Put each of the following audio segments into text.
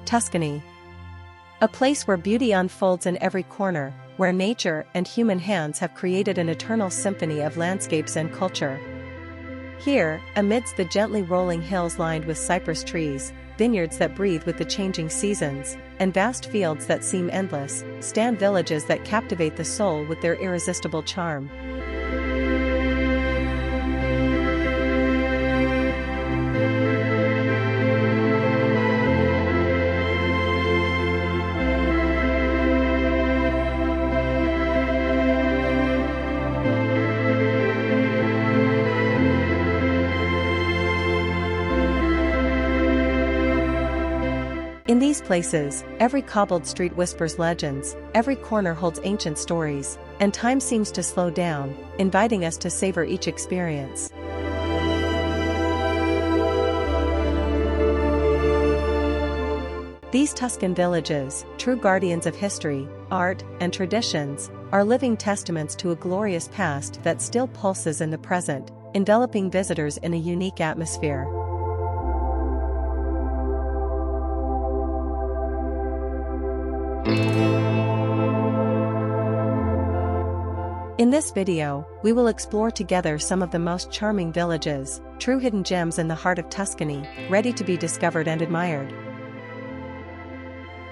Tuscany. A place where beauty unfolds in every corner, where nature and human hands have created an eternal symphony of landscapes and culture. Here, amidst the gently rolling hills lined with cypress trees, vineyards that breathe with the changing seasons, and vast fields that seem endless, stand villages that captivate the soul with their irresistible charm. In these places, every cobbled street whispers legends, every corner holds ancient stories, and time seems to slow down, inviting us to savor each experience. These Tuscan villages, true guardians of history, art, and traditions, are living testaments to a glorious past that still pulses in the present, enveloping visitors in a unique atmosphere. In this video, we will explore together some of the most charming villages, true hidden gems in the heart of Tuscany, ready to be discovered and admired.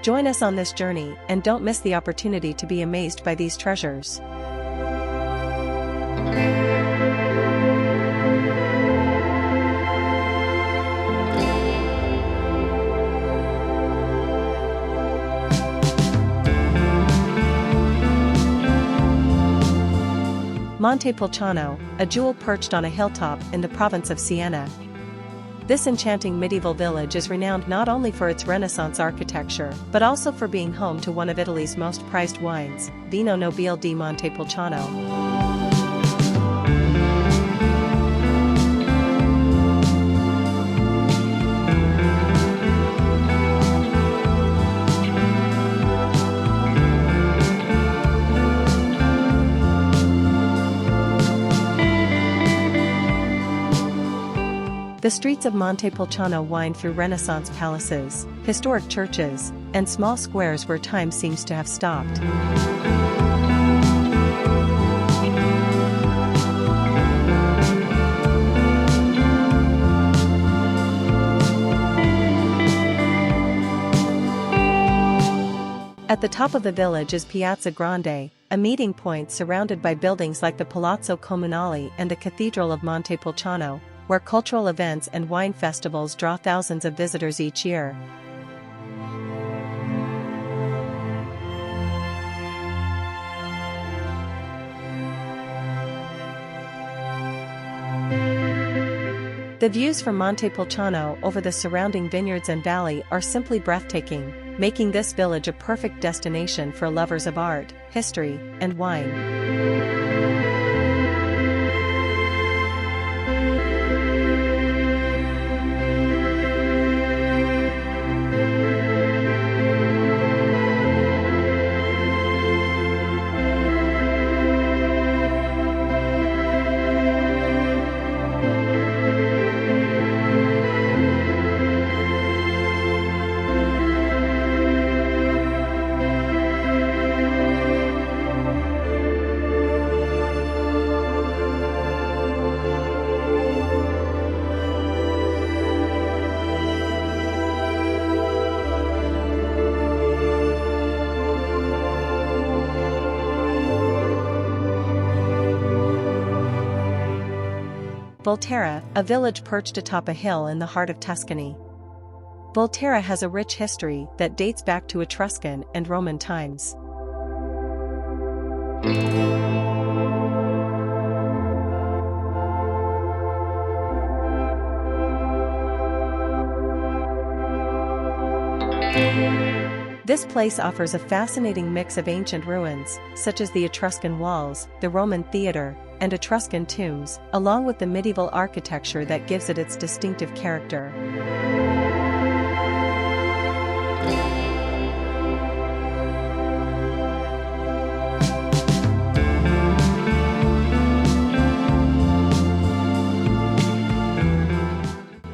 Join us on this journey and don't miss the opportunity to be amazed by these treasures. Montepulciano, a jewel perched on a hilltop in the province of Siena. This enchanting medieval village is renowned not only for its Renaissance architecture, but also for being home to one of Italy's most prized wines, Vino Nobile di Montepulciano. The streets of Montepulciano wind through Renaissance palaces, historic churches, and small squares where time seems to have stopped. At the top of the village is Piazza Grande, a meeting point surrounded by buildings like the Palazzo Comunale and the Cathedral of Montepulciano, where cultural events and wine festivals draw thousands of visitors each year. The views from Montepulciano over the surrounding vineyards and valley are simply breathtaking, making this village a perfect destination for lovers of art, history, and wine. Volterra, a village perched atop a hill in the heart of Tuscany. Volterra has a rich history that dates back to Etruscan and Roman times. This place offers a fascinating mix of ancient ruins, such as the Etruscan walls, the Roman theatre, and Etruscan tombs, along with the medieval architecture that gives it its distinctive character.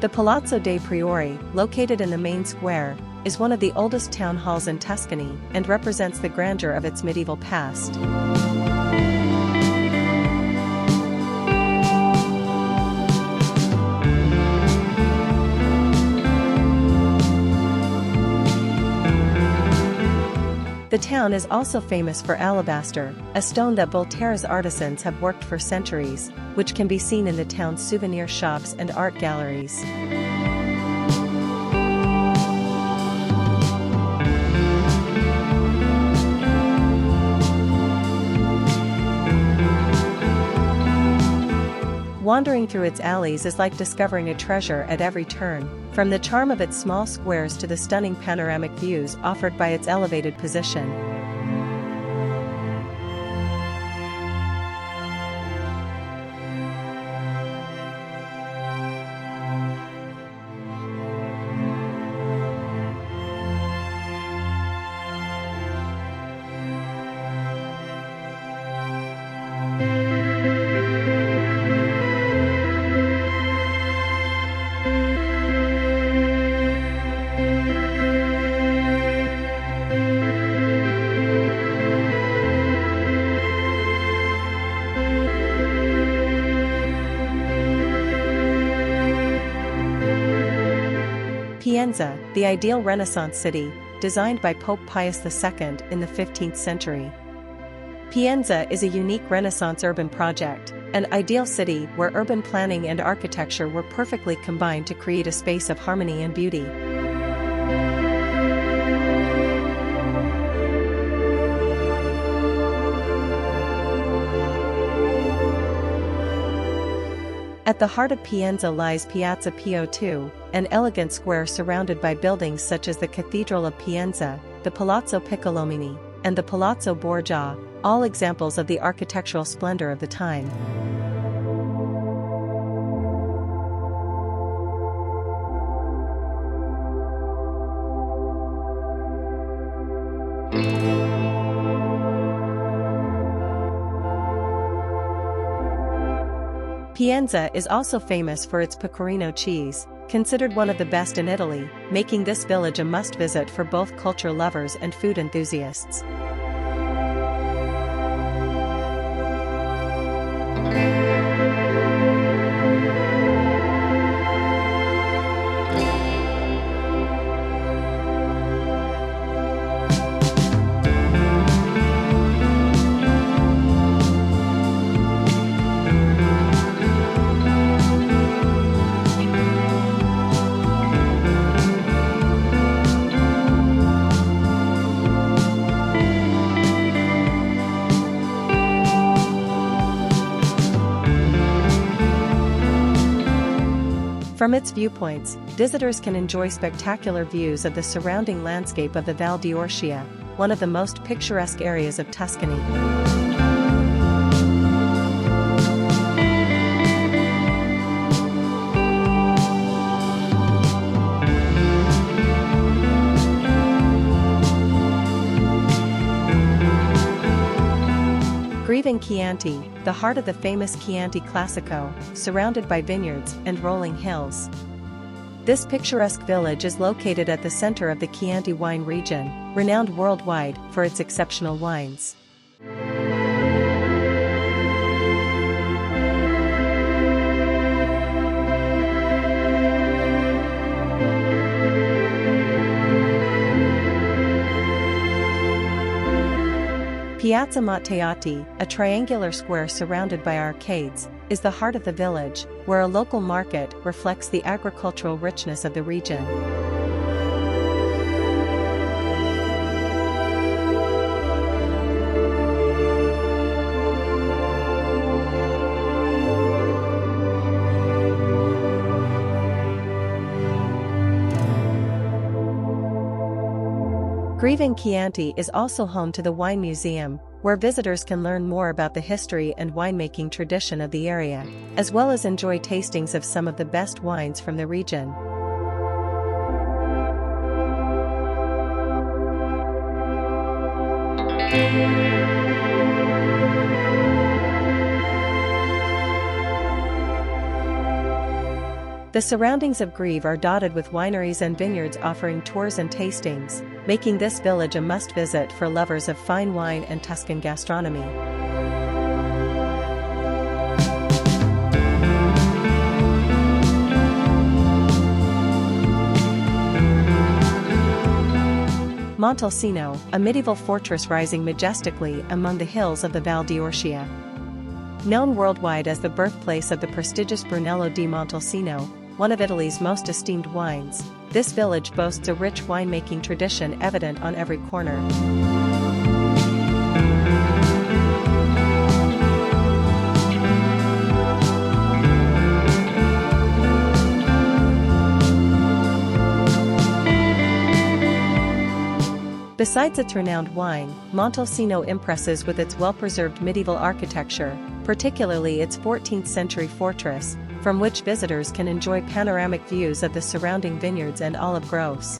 The Palazzo dei Priori, located in the main square, is one of the oldest town halls in Tuscany and represents the grandeur of its medieval past. The town is also famous for alabaster, a stone that Volterra's artisans have worked for centuries, which can be seen in the town's souvenir shops and art galleries. Wandering through its alleys is like discovering a treasure at every turn, from the charm of its small squares to the stunning panoramic views offered by its elevated position. Pienza, the ideal Renaissance city, designed by Pope Pius II in the 15th century. Pienza is a unique Renaissance urban project, an ideal city where urban planning and architecture were perfectly combined to create a space of harmony and beauty. At the heart of Pienza lies Piazza Pio II, an elegant square surrounded by buildings such as the Cathedral of Pienza, the Palazzo Piccolomini, and the Palazzo Borgia, all examples of the architectural splendor of the time. Pienza is also famous for its pecorino cheese, considered one of the best in Italy, making this village a must-visit for both culture lovers and food enthusiasts. From its viewpoints, visitors can enjoy spectacular views of the surrounding landscape of the Val d'Orcia, one of the most picturesque areas of Tuscany. Greve in Chianti, the heart of the famous Chianti Classico, surrounded by vineyards and rolling hills. This picturesque village is located at the center of the Chianti wine region, renowned worldwide for its exceptional wines. Piazza Matteotti, a triangular square surrounded by arcades, is the heart of the village, where a local market reflects the agricultural richness of the region. Greve in Chianti is also home to the Wine Museum, where visitors can learn more about the history and winemaking tradition of the area, as well as enjoy tastings of some of the best wines from the region. The surroundings of Greve are dotted with wineries and vineyards offering tours and tastings, making this village a must-visit for lovers of fine wine and Tuscan gastronomy. Montalcino, a medieval fortress rising majestically among the hills of the Val d'Orcia. Known worldwide as the birthplace of the prestigious Brunello di Montalcino, one of Italy's most esteemed wines, this village boasts a rich winemaking tradition evident on every corner. Besides its renowned wine, Montalcino impresses with its well-preserved medieval architecture, particularly its 14th-century fortress, from which visitors can enjoy panoramic views of the surrounding vineyards and olive groves.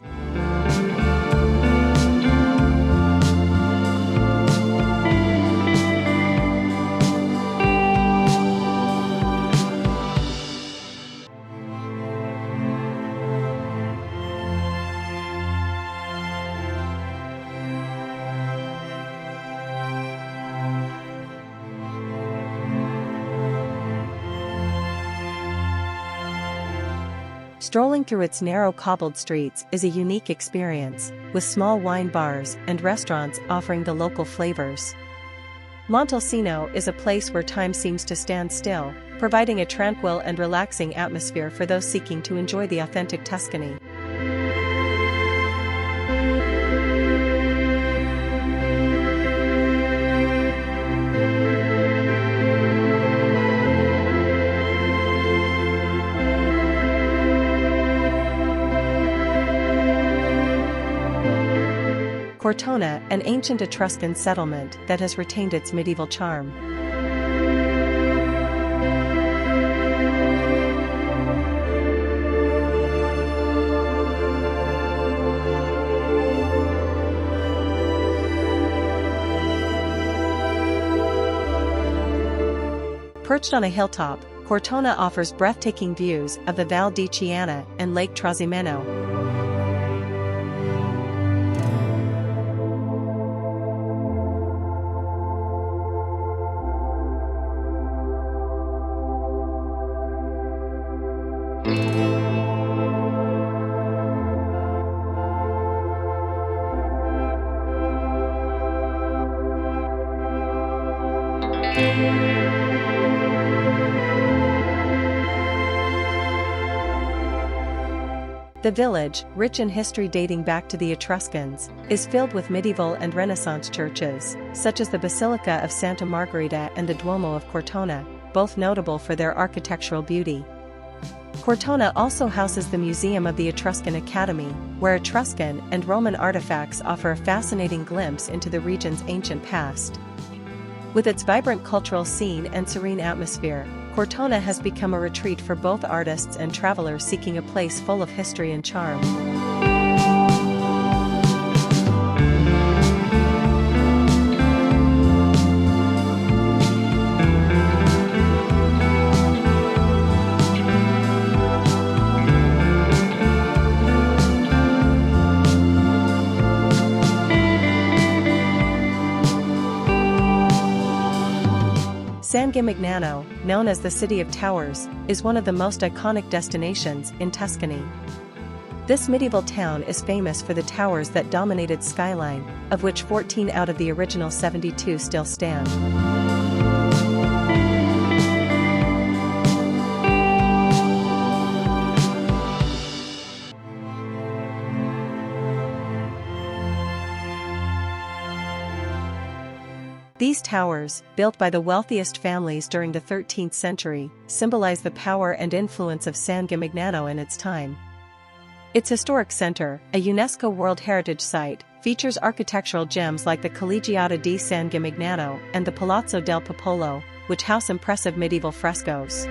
Strolling through its narrow cobbled streets is a unique experience, with small wine bars and restaurants offering the local flavors. Montalcino is a place where time seems to stand still, providing a tranquil and relaxing atmosphere for those seeking to enjoy the authentic Tuscany. Cortona, an ancient Etruscan settlement that has retained its medieval charm. Perched on a hilltop, Cortona offers breathtaking views of the Val di Chiana and Lake Trasimeno. The village, rich in history dating back to the Etruscans, is filled with medieval and Renaissance churches, such as the Basilica of Santa Margherita and the Duomo of Cortona, both notable for their architectural beauty. Cortona also houses the Museum of the Etruscan Academy, where Etruscan and Roman artifacts offer a fascinating glimpse into the region's ancient past. With its vibrant cultural scene and serene atmosphere, Cortona has become a retreat for both artists and travelers seeking a place full of history and charm. San Gimignano, known as the City of Towers, is one of the most iconic destinations in Tuscany. This medieval town is famous for the towers that dominate its skyline, of which 14 out of the original 72 still stand. These towers, built by the wealthiest families during the 13th century, symbolize the power and influence of San Gimignano in its time. Its historic center, a UNESCO World Heritage Site, features architectural gems like the Collegiata di San Gimignano and the Palazzo del Popolo, which house impressive medieval frescoes.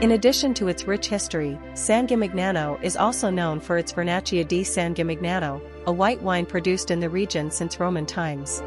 In addition to its rich history, San Gimignano is also known for its Vernaccia di San Gimignano, a white wine produced in the region since Roman times.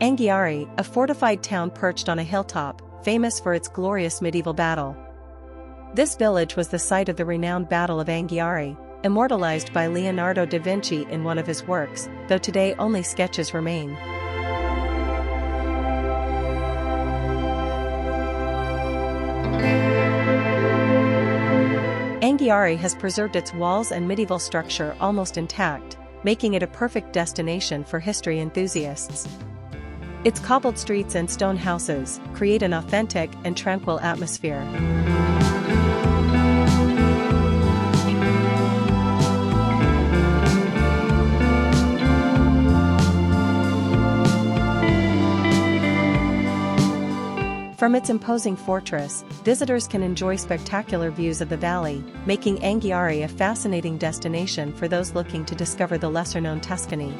Anghiari, a fortified town perched on a hilltop, famous for its glorious medieval battle. This village was the site of the renowned Battle of Anghiari, immortalized by Leonardo da Vinci in one of his works, though today only sketches remain. Anghiari has preserved its walls and medieval structure almost intact, making it a perfect destination for history enthusiasts. Its cobbled streets and stone houses create an authentic and tranquil atmosphere. From its imposing fortress, visitors can enjoy spectacular views of the valley, making Anghiari a fascinating destination for those looking to discover the lesser-known Tuscany.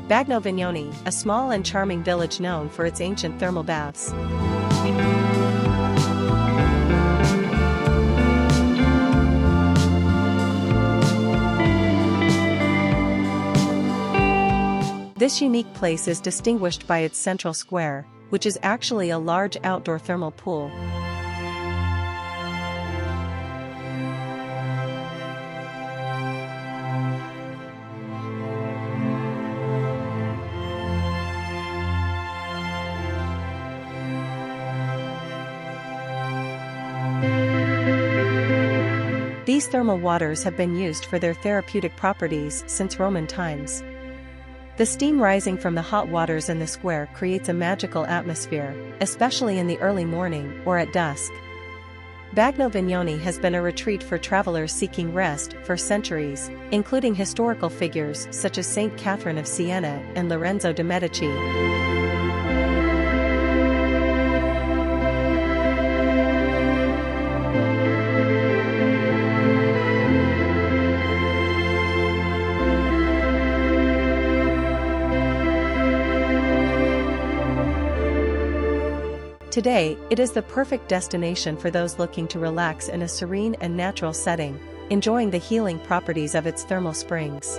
Bagno Vignoni, a small and charming village known for its ancient thermal baths. This unique place is distinguished by its central square, which is actually a large outdoor thermal pool. These thermal waters have been used for their therapeutic properties since Roman times. The steam rising from the hot waters in the square creates a magical atmosphere, especially in the early morning or at dusk. Bagno Vignoni has been a retreat for travelers seeking rest for centuries, including historical figures such as Saint Catherine of Siena and Lorenzo de' Medici. Today, it is the perfect destination for those looking to relax in a serene and natural setting, enjoying the healing properties of its thermal springs.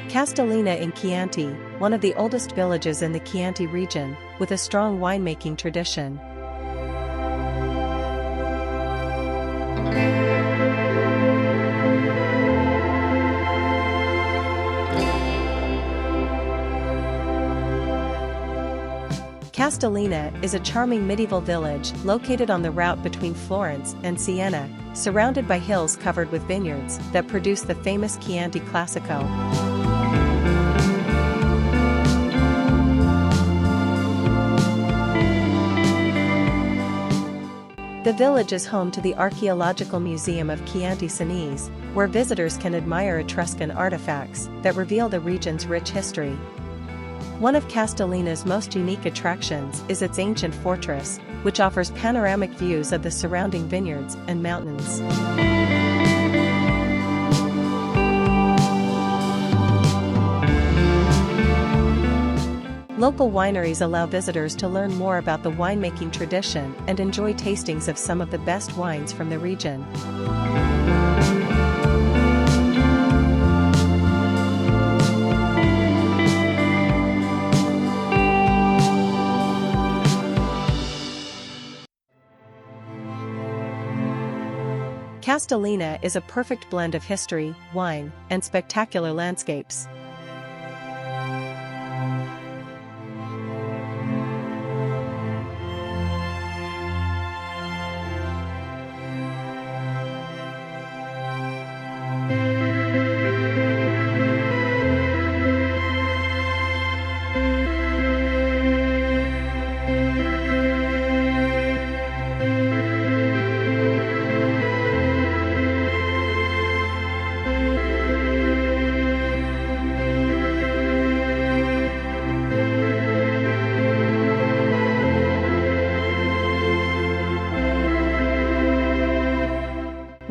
Castellina in Chianti, one of the oldest villages in the Chianti region, with a strong winemaking tradition. Castellina is a charming medieval village located on the route between Florence and Siena, surrounded by hills covered with vineyards that produce the famous Chianti Classico. The village is home to the Archaeological Museum of Chianti Senese, where visitors can admire Etruscan artifacts that reveal the region's rich history. One of Castellina's most unique attractions is its ancient fortress, which offers panoramic views of the surrounding vineyards and mountains. Local wineries allow visitors to learn more about the winemaking tradition and enjoy tastings of some of the best wines from the region. Castellina is a perfect blend of history, wine, and spectacular landscapes.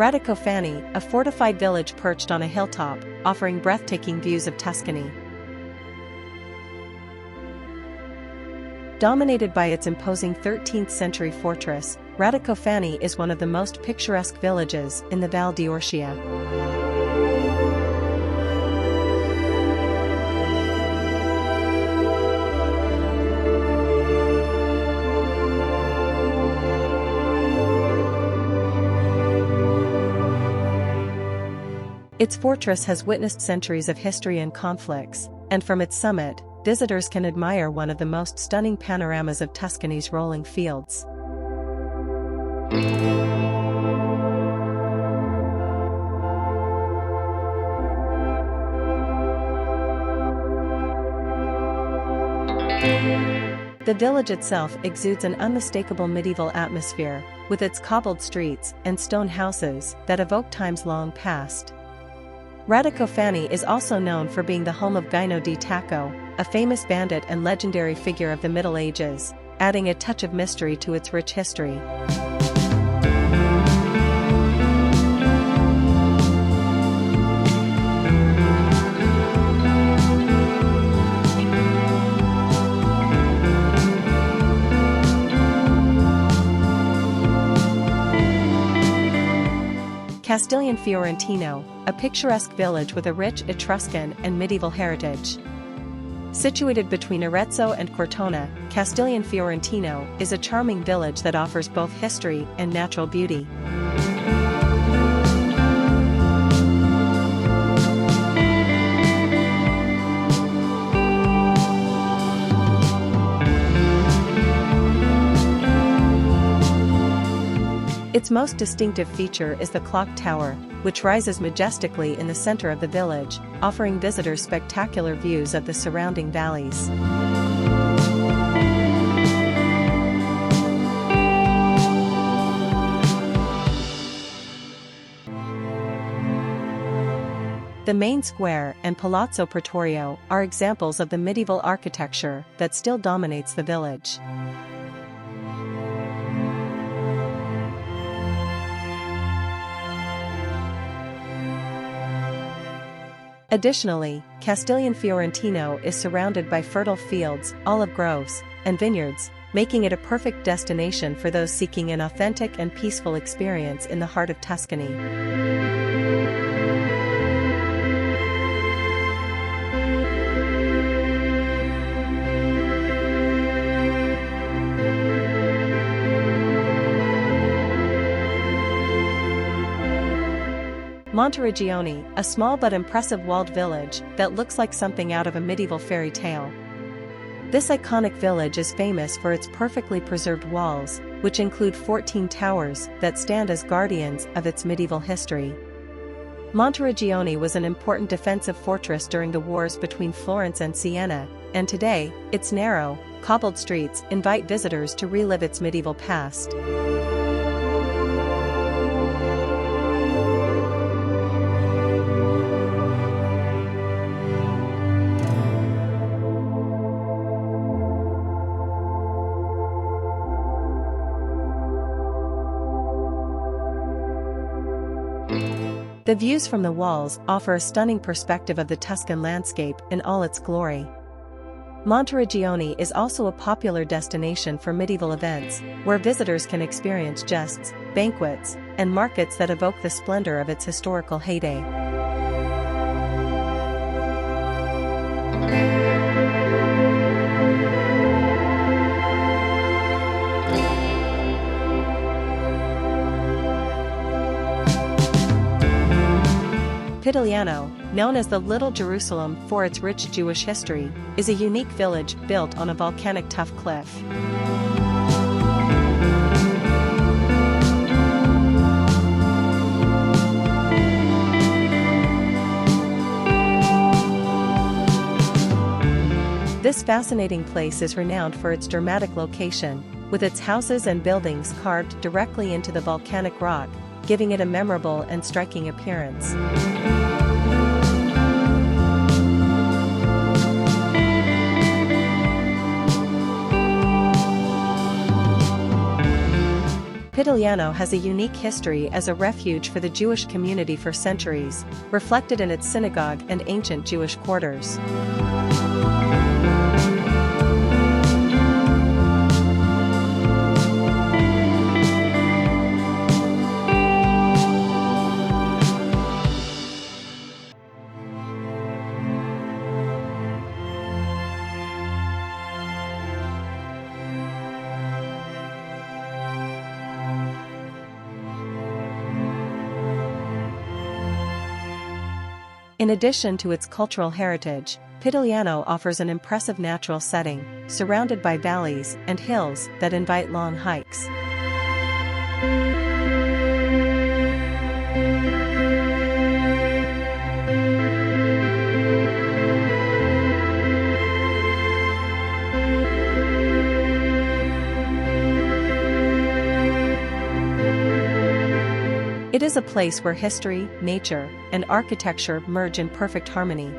Radicofani, a fortified village perched on a hilltop, offering breathtaking views of Tuscany. Dominated by its imposing 13th-century fortress, Radicofani is one of the most picturesque villages in the Val d'Orcia. Its fortress has witnessed centuries of history and conflicts, and from its summit, visitors can admire one of the most stunning panoramas of Tuscany's rolling fields. The village itself exudes an unmistakable medieval atmosphere, with its cobbled streets and stone houses that evoke times long past. Radicofani is also known for being the home of Gino di Tacco, a famous bandit and legendary figure of the Middle Ages, adding a touch of mystery to its rich history. Castiglion Fiorentino, a picturesque village with a rich Etruscan and medieval heritage. Situated between Arezzo and Cortona, Castiglion Fiorentino is a charming village that offers both history and natural beauty. Its most distinctive feature is the clock tower, which rises majestically in the center of the village, offering visitors spectacular views of the surrounding valleys. The main square and Palazzo Pretorio are examples of the medieval architecture that still dominates the village. Additionally, Castiglion Fiorentino is surrounded by fertile fields, olive groves, and vineyards, making it a perfect destination for those seeking an authentic and peaceful experience in the heart of Tuscany. Monteriggioni, a small but impressive walled village that looks like something out of a medieval fairy tale. This iconic village is famous for its perfectly preserved walls, which include 14 towers that stand as guardians of its medieval history. Monteriggioni was an important defensive fortress during the wars between Florence and Siena, and today, its narrow, cobbled streets invite visitors to relive its medieval past. The views from the walls offer a stunning perspective of the Tuscan landscape in all its glory. Monteriggioni is also a popular destination for medieval events, where visitors can experience jests, banquets, and markets that evoke the splendor of its historical heyday. Pitigliano, known as the Little Jerusalem for its rich Jewish history, is a unique village built on a volcanic tuff cliff. This fascinating place is renowned for its dramatic location, with its houses and buildings carved directly into the volcanic rock, giving it a memorable and striking appearance. Pitigliano has a unique history as a refuge for the Jewish community for centuries, reflected in its synagogue and ancient Jewish quarters. In addition to its cultural heritage, Pitigliano offers an impressive natural setting, surrounded by valleys and hills that invite long hikes. It is a place where history, nature, and architecture merge in perfect harmony.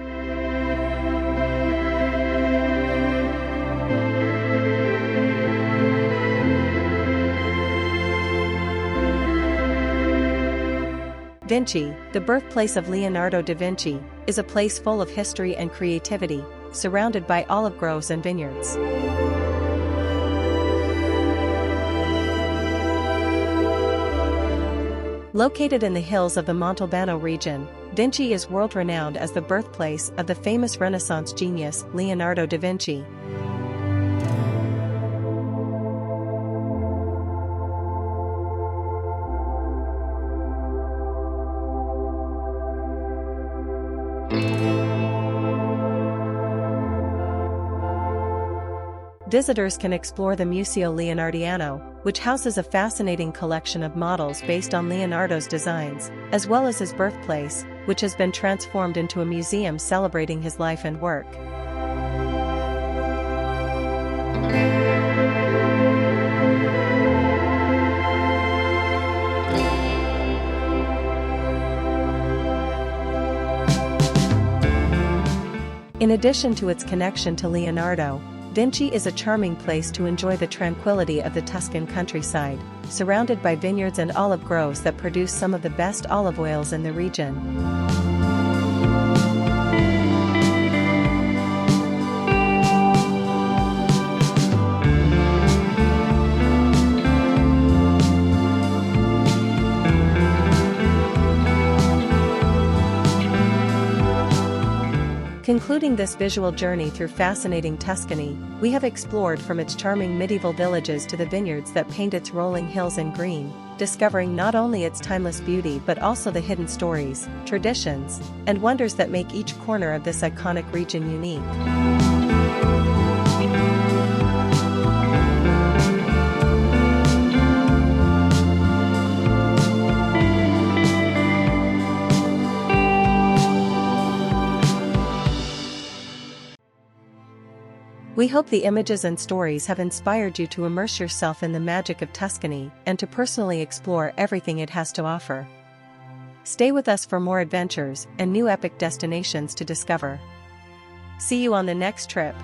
Vinci, the birthplace of Leonardo da Vinci, is a place full of history and creativity, surrounded by olive groves and vineyards. Located in the hills of the Montalcino region, Vinci is world-renowned as the birthplace of the famous Renaissance genius Leonardo da Vinci. Visitors can explore the Museo Leonardiano, which houses a fascinating collection of models based on Leonardo's designs, as well as his birthplace, which has been transformed into a museum celebrating his life and work. In addition to its connection to Leonardo, Vinci is a charming place to enjoy the tranquility of the Tuscan countryside, surrounded by vineyards and olive groves that produce some of the best olive oils in the region. Concluding this visual journey through fascinating Tuscany, we have explored from its charming medieval villages to the vineyards that paint its rolling hills in green, discovering not only its timeless beauty but also the hidden stories, traditions, and wonders that make each corner of this iconic region unique. We hope the images and stories have inspired you to immerse yourself in the magic of Tuscany and to personally explore everything it has to offer. Stay with us for more adventures and new epic destinations to discover. See you on the next trip.